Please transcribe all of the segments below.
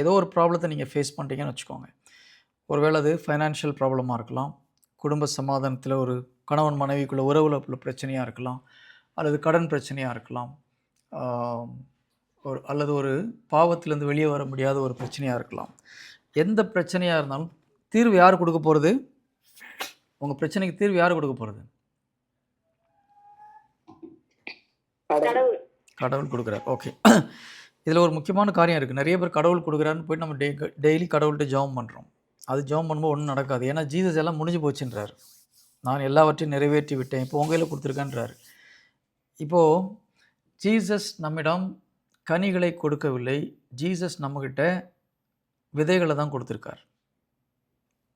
ஏதோ ஒரு ப்ராப்ளத்தை நீங்கள் ஃபேஸ் பண்ணுறீங்கன்னு வச்சுக்கோங்க. ஒருவேளை அது ஃபைனான்ஷியல் ப்ராப்ளமாக இருக்கலாம், குடும்ப சமாதானத்தில் ஒரு கணவன் மனைவிக்குள்ள உறவில் உள்ள பிரச்சனையாக இருக்கலாம், அல்லது கடன் பிரச்சனையாக இருக்கலாம், அல்லது ஒரு பாவத்திலேருந்து வெளியே வர முடியாத ஒரு பிரச்சனையாக இருக்கலாம். எந்த பிரச்சனையாக இருந்தாலும் தீர்வு யார் கொடுக்க போகிறது? உங்கள் பிரச்சனைக்கு தீர்வு யார் கொடுக்க போகிறது? கடவுள் கொடுக்குறார். ஓகே, இதில் ஒரு முக்கியமான காரியம் இருக்குது. நிறைய பேர் கடவுள் கொடுக்குறாருன்னு போய்ட்டு நம்ம டெய்லி கடவுள்கிட்ட ஜெபம் பண்ணுறோம். அது ஜெபம் பண்ணும்போது ஒன்றும் நடக்காது. ஏன்னா ஜீசஸ் எல்லாம் முடிஞ்சு போச்சுன்றார். நான் எல்லாவற்றையும் நிறைவேற்றி விட்டேன், இப்போ உங்கள் கையில் கொடுத்துருக்கேன்றார். இப்போது ஜீசஸ் நம்மிடம் கனிகளை கொடுக்கவில்லை, ஜீசஸ் நம்மக்கிட்ட விதைகளை தான் கொடுத்துருக்கார்.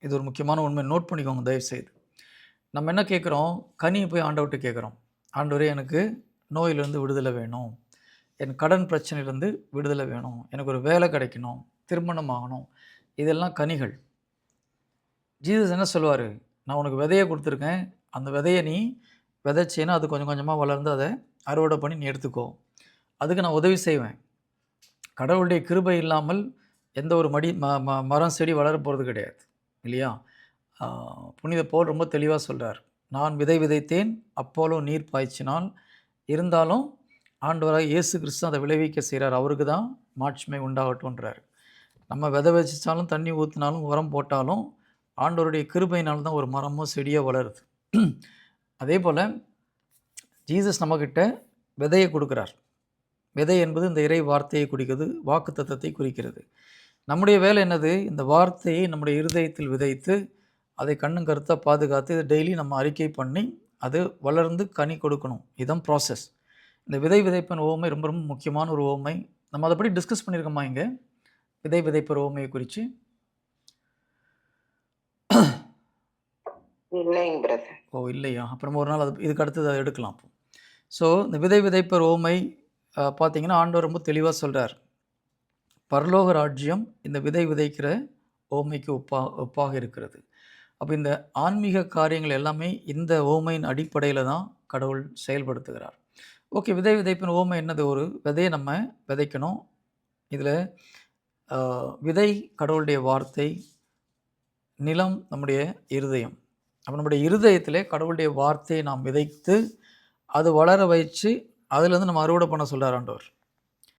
இது ஒரு முக்கியமான உண்மை, நோட் பண்ணிக்கோங்க தயவுசெய்து. நம்ம என்ன கேட்குறோம்? கனியை போய் ஆண்டவர்கிட்ட கேட்குறோம். ஆண்டவரே, எனக்கு நோயிலிருந்து விடுதலை வேணும், என் கடன் பிரச்சனையிலேருந்து விடுதலை வேணும், எனக்கு ஒரு வேலை கிடைக்கணும், திருமணம் ஆகணும். இதெல்லாம் கனிகள். ஜீசஸ் என்ன சொல்லுவார்? நான் உனக்கு விதையை கொடுத்துருக்கேன், அந்த விதையை நீ விதைச்சேன்னா அது கொஞ்சம் கொஞ்சமாக வளர்ந்து அதை அறுவடை பண்ணி நீ எடுத்துக்கோ, அதுக்கு நான் உதவி செய்வேன். கடவுளுடைய கிருபை இல்லாமல் எந்த ஒரு மரம் செடி வளர போகிறது கிடையாது, இல்லையா? புனித பவுல் ரொம்ப தெளிவாக சொல்கிறார், நான் விதை விதைத்தேன், அப்போலோ நீர் பாய்ச்சினால், இருந்தாலும் ஆண்டவராக இயேசு கிறிஸ்து அதை விளைவிக்க செய்கிறார், அவருக்கு தான் மாட்சிமை உண்டாகட்டும்ன்றார். நம்ம விதை வச்சாலும் தண்ணி ஊற்றினாலும் உரம் போட்டாலும் ஆண்டவருடைய கிருபையினால் தான் ஒரு மரமோ செடியோ வளருது. அதே போல் ஜீசஸ் நம்மக்கிட்ட விதையை கொடுக்குறார். விதை என்பது இந்த இறை வார்த்தையை குறிக்கிறது, வாக்கு தத்தத்தை குறிக்கிறது. நம்முடைய வேலை என்னது? இந்த வார்த்தையை நம்முடைய இருதயத்தில் விதைத்து அதை கண்ணும் கருத்தாக பாதுகாத்து இதை டெய்லி நம்ம அறிக்கை பண்ணி அது வளர்ந்து கனி கொடுக்கணும். இதுதான் ப்ராசஸ். இந்த விதை விதைப்பின் ஓமை ரொம்ப ரொம்ப முக்கியமான ஒரு ஓமை. நம்ம அதை பற்றி டிஸ்கஸ் பண்ணியிருக்கோமா இங்கே? விதை விதைப்பர் ஓமையை குறித்து இல்லையா? அப்புறம் ஒரு நாள் அது இதுக்கு அடுத்தது அதை எடுக்கலாம். ஸோ இந்த விதை விதைப்பர் ஓமை பார்த்தீங்கன்னா ஆண்டவர் ரொம்ப தெளிவாக சொல்கிறார், பரலோக ராஜ்யம் இந்த விதை விதைக்கிற ஓமைக்கு ஒப்பாக இருக்கிறது. அப்போ இந்த ஆன்மீக காரியங்கள் எல்லாமே இந்த ஓமையின் அடிப்படையில் தான் கடவுள் செயல்படுத்துகிறார். ஓகே, விதை விதைப்பின் ஓமை என்னது? ஒரு விதையை நம்ம விதைக்கணும். இதில் விதை கடவுளுடைய வார்த்தை, நிலம் நம்முடைய இருதயம். அப்போ நம்முடைய இருதயத்திலே கடவுளுடைய வார்த்தையை நாம் விதைத்து அது வளர வச்சு அதுலேருந்து நம்ம அறுவடை பண்ண சொல்கிறார் ஆண்டவர்.